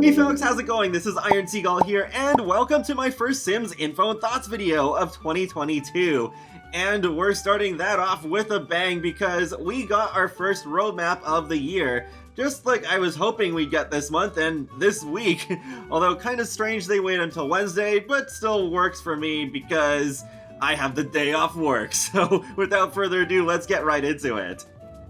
Hey folks, how's it going? This is Iron Seagull here, and welcome to my first Sims Info and Thoughts video of 2022. And we're starting that off with a bang because we got our first roadmap of the year, just like I was hoping we'd get this month and this week. Although kind of strange they wait until Wednesday, but still works for me because I have the day off work. So without further ado, let's get right into it.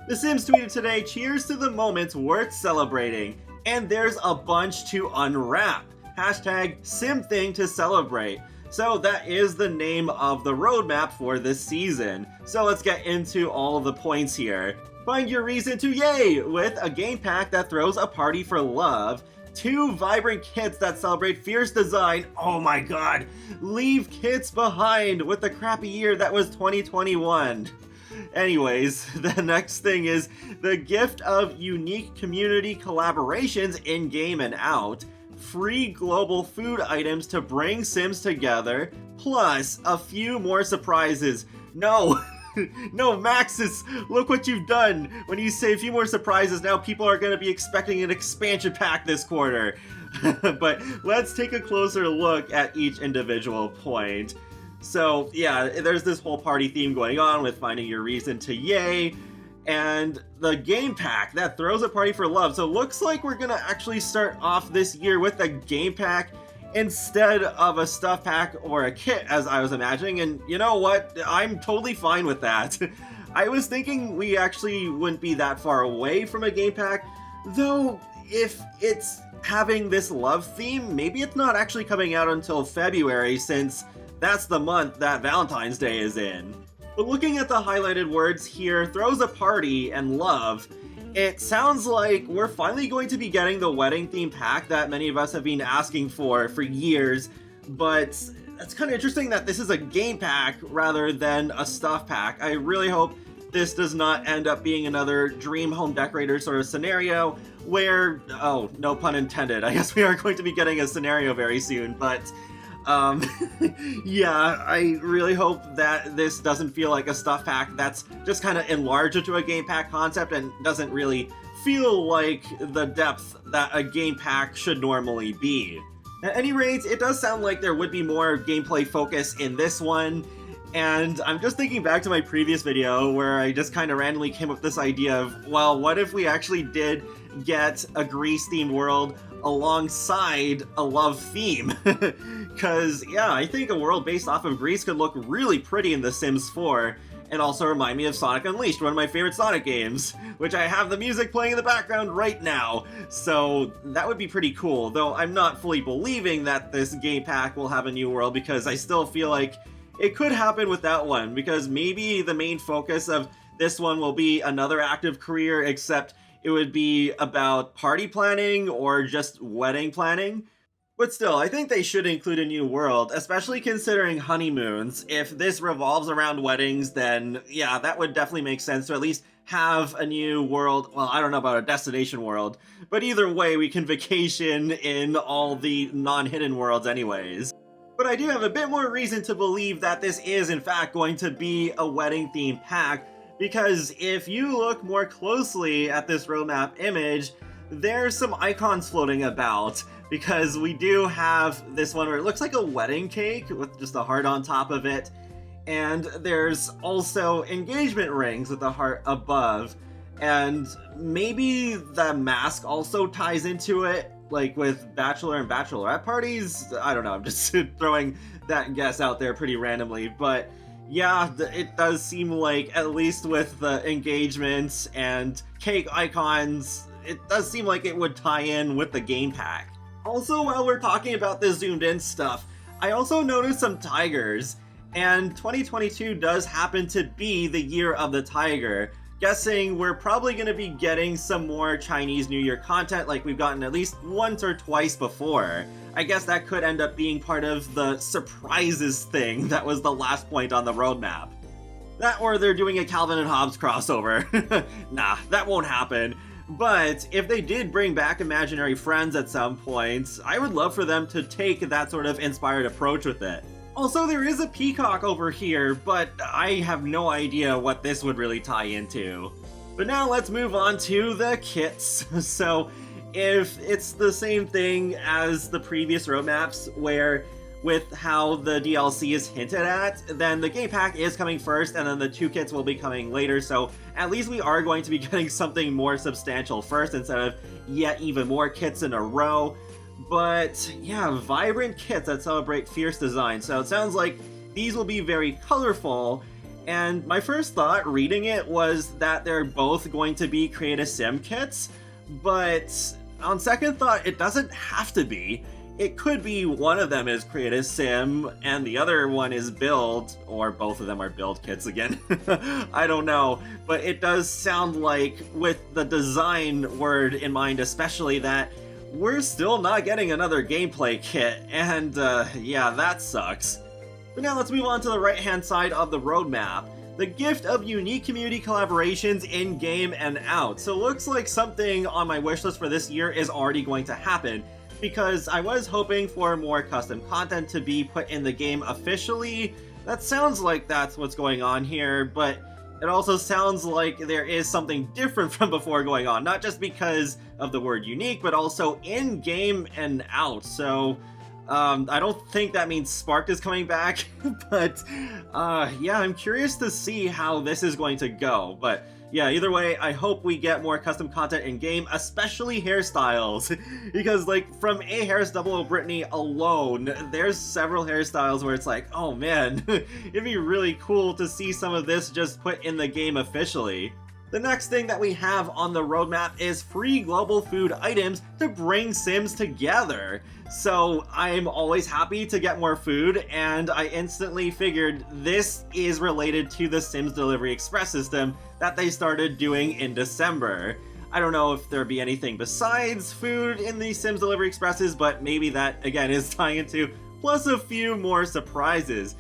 The Sims tweeted today, "Cheers to the moments worth celebrating." And there's a bunch to unwrap. Hashtag SimThing to celebrate. So that is the name of the roadmap for this season. So let's get into all of the points here. Find your reason to yay with a game pack that throws a party for love. 2 vibrant kits that celebrate fierce design. Oh my god. Leave kits behind with the crappy year that was 2021. Anyways, the next thing is the gift of unique community collaborations in-game and out, free global food items to bring Sims together, plus a few more surprises. No, no, Maxis, look what you've done. When you say a few more surprises, now people are going to be expecting an expansion pack this quarter. But let's take a closer look at each individual point. So yeah, there's this whole party theme going on with finding your reason to yay, and the game pack that throws a party for love. So it looks like we're gonna actually start off this year with a game pack instead of a stuff pack or a kit, as I was imagining, and you know what? I'm totally fine with that. I was thinking we actually wouldn't be that far away from a game pack, though if it's having this love theme, maybe it's not actually coming out until February, since that's the month that Valentine's Day is in. But looking at the highlighted words here, throws a party and love, it sounds like we're finally going to be getting the wedding theme pack that many of us have been asking for years, but it's kind of interesting that this is a game pack rather than a stuff pack. I really hope this does not end up being another dream home decorator sort of scenario where, oh, no pun intended, I guess we are going to be getting a scenario very soon, but yeah, I really hope that this doesn't feel like a stuff pack that's just kind of enlarged into a game pack concept and doesn't really feel like the depth that a game pack should normally be. At any rate, it does sound like there would be more gameplay focus in this one, and I'm just thinking back to my previous video where I just kind of randomly came up with this idea of, well, what if we actually did get a Greece-themed world alongside a love theme? Because, yeah, I think a world based off of Greece could look really pretty in The Sims 4, and also remind me of Sonic Unleashed, one of my favorite Sonic games, which I have the music playing in the background right now, so that would be pretty cool, though I'm not fully believing that this game pack will have a new world, because I still feel like it could happen with that one, because maybe the main focus of this one will be another active career, except it would be about party planning or just wedding planning. But still, I think they should include a new world, especially considering honeymoons. If this revolves around weddings, then yeah, that would definitely make sense to at least have a new world. Well, I don't know about a destination world, but either way, we can vacation in all the non-hidden worlds anyways. But I do have a bit more reason to believe that this is in fact going to be a wedding-themed pack, because if you look more closely at this roadmap image, there's some icons floating about, because we do have this one where it looks like a wedding cake with just a heart on top of it, and there's also engagement rings with a heart above, and maybe the mask also ties into it, like with bachelor and bachelorette parties. I don't know, I'm just throwing that guess out there pretty randomly, but yeah, it does seem like, at least with the engagements and cake icons, it does seem like it would tie in with the game pack. Also, while we're talking about the zoomed in stuff, I also noticed some tigers, and 2022 does happen to be the year of the tiger. Guessing we're probably going to be getting some more Chinese New Year content like we've gotten at least once or twice before. I guess that could end up being part of the surprises thing that was the last point on the roadmap. That, or they're doing a Calvin and Hobbes crossover. Nah, that won't happen. But if they did bring back imaginary friends at some point, I would love for them to take that sort of inspired approach with it. Also, there is a peacock over here, but I have no idea what this would really tie into. But now let's move on to the kits. So, if it's the same thing as the previous roadmaps, where with how the DLC is hinted at, then the game pack is coming first, and then the 2 kits will be coming later, so at least we are going to be getting something more substantial first, instead of yet even more kits in a row. But yeah, vibrant kits that celebrate fierce design, so it sounds like these will be very colorful, and my first thought reading it was that they're both going to be Create a Sim kits, but on second thought, it doesn't have to be. It could be one of them is Create a Sim and the other one is Build, or both of them are Build kits again. I don't know, but it does sound like, with the design word in mind especially, that we're still not getting another gameplay kit, and yeah, that sucks. But now let's move on to the right-hand side of the roadmap. The gift of unique community collaborations in-game and out. So it looks like something on my wishlist for this year is already going to happen, because I was hoping for more custom content to be put in the game officially. That sounds like that's what's going on here, but it also sounds like there is something different from before going on, not just because of the word unique, but also in-game and out. So I don't think that means Sparked is coming back, but yeah, I'm curious to see how this is going to go. But yeah, either way, I hope we get more custom content in-game, especially hairstyles, because like from A Hair's 00 Brittany alone, there's several hairstyles where it's like, oh man, it'd be really cool to see some of this just put in the game officially. The next thing that we have on the roadmap is free global food items to bring Sims together. So I'm always happy to get more food, and I instantly figured this is related to the Sims Delivery Express system that they started doing in December. I don't know if there'll be anything besides food in the Sims Delivery Expresses, but maybe that again is tying into, plus a few more surprises.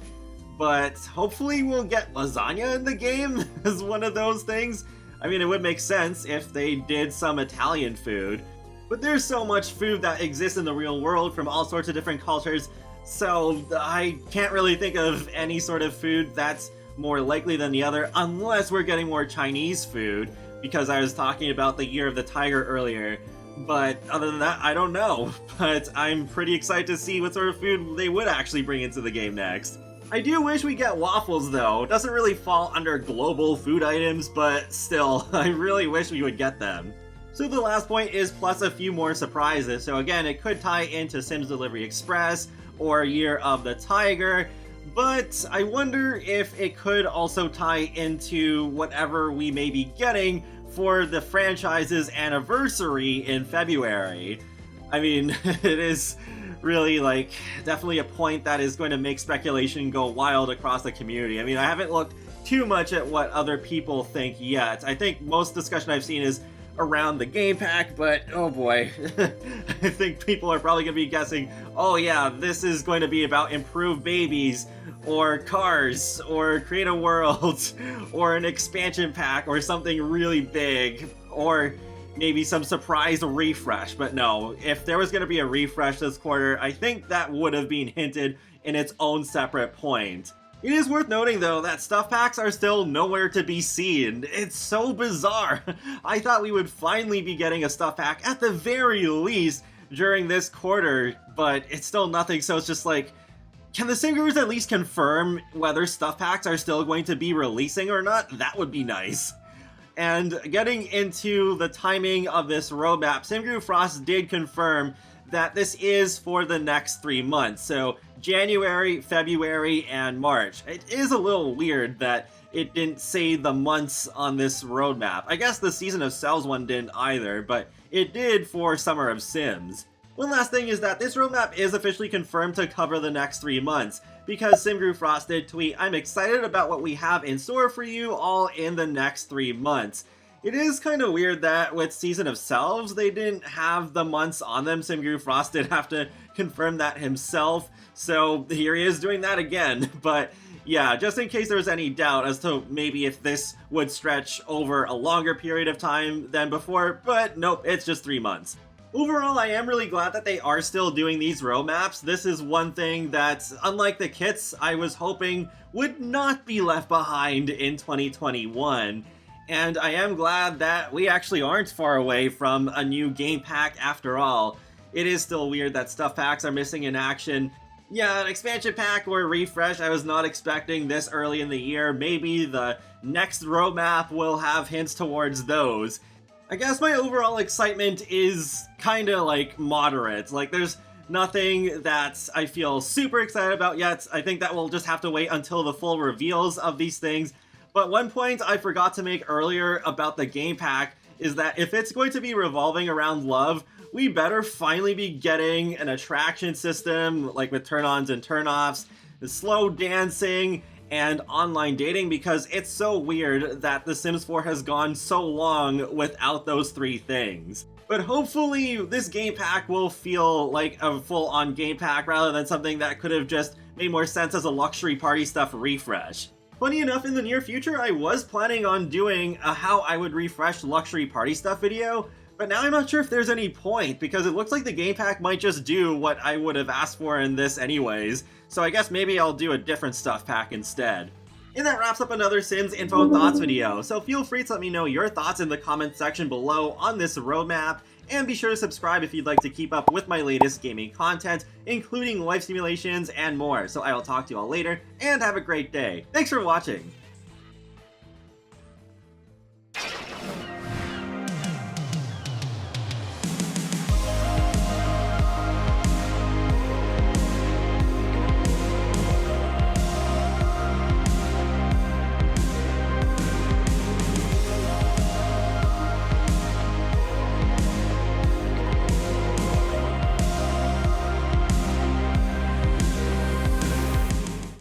But hopefully we'll get lasagna in the game as one of those things. I mean, it would make sense if they did some Italian food. But there's so much food that exists in the real world from all sorts of different cultures, so I can't really think of any sort of food that's more likely than the other, unless we're getting more Chinese food, because I was talking about the Year of the Tiger earlier. But other than that, I don't know. But I'm pretty excited to see what sort of food they would actually bring into the game next. I do wish we get waffles though. It doesn't really fall under global food items, but still, I really wish we would get them. So the last point is plus a few more surprises. So again, it could tie into Sims Delivery Express or Year of the Tiger, but I wonder if it could also tie into whatever we may be getting for the franchise's anniversary in February. I mean, it is really, like, definitely a point that is going to make speculation go wild across the community. I mean, I haven't looked too much at what other people think yet. I think most discussion I've seen is around the game pack, but oh boy, I think people are probably going to be guessing, oh yeah, this is going to be about improved babies, or cars, or create a world, or an expansion pack, or something really big, or maybe some surprise refresh. But no, if there was going to be a refresh this quarter, I think that would have been hinted in its own separate point. It is worth noting though that stuff packs are still nowhere to be seen. It's so bizarre. I thought we would finally be getting a stuff pack at the very least during this quarter, but it's still nothing, so it's just like, can the Sim Gurus at least confirm whether stuff packs are still going to be releasing or not? That would be nice. And getting into the timing of this roadmap, SimGuru Frost did confirm that this is for the next 3 months, so January, February, and March. It is a little weird that it didn't say the months on this roadmap. I guess the Season of Cells one didn't either, but it did for Summer of Sims. One last thing is that this roadmap is officially confirmed to cover the next 3 months, because SimGuru Frost did tweet, "I'm excited about what we have in store for you all in the next 3 months." It is kind of weird that with Season of Selves, they didn't have the months on them. SimGuru Frost did have to confirm that himself, so here he is doing that again. But yeah, just in case there was any doubt as to maybe if this would stretch over a longer period of time than before, but nope, it's just 3 months. Overall, I am really glad that they are still doing these roadmaps. This is one thing that, unlike the kits, I was hoping would not be left behind in 2021. And I am glad that we actually aren't far away from a new game pack after all. It is still weird that stuff packs are missing in action. Yeah, an expansion pack or refresh I was not expecting this early in the year. Maybe the next roadmap will have hints towards those. I guess my overall excitement is kinda like moderate. Like there's nothing that I feel super excited about yet. I think that we'll just have to wait until the full reveals of these things. But one point I forgot to make earlier about the game pack is that if it's going to be revolving around love, we better finally be getting an attraction system, like with turn-ons and turn-offs, the slow dancing, and online dating, because it's so weird that The Sims 4 has gone so long without those three things. But hopefully this game pack will feel like a full-on game pack rather than something that could have just made more sense as a luxury party stuff refresh. Funny enough, in the near future, I was planning on doing a how I would refresh luxury party stuff video, but now I'm not sure if there's any point, because it looks like the game pack might just do what I would have asked for in this anyways, so I guess maybe I'll do a different stuff pack instead. And that wraps up another Sims Info and Thoughts video, so feel free to let me know your thoughts in the comments section below on this roadmap, and be sure to subscribe if you'd like to keep up with my latest gaming content, including life simulations and more. So I will talk to you all later, and have a great day. Thanks for watching!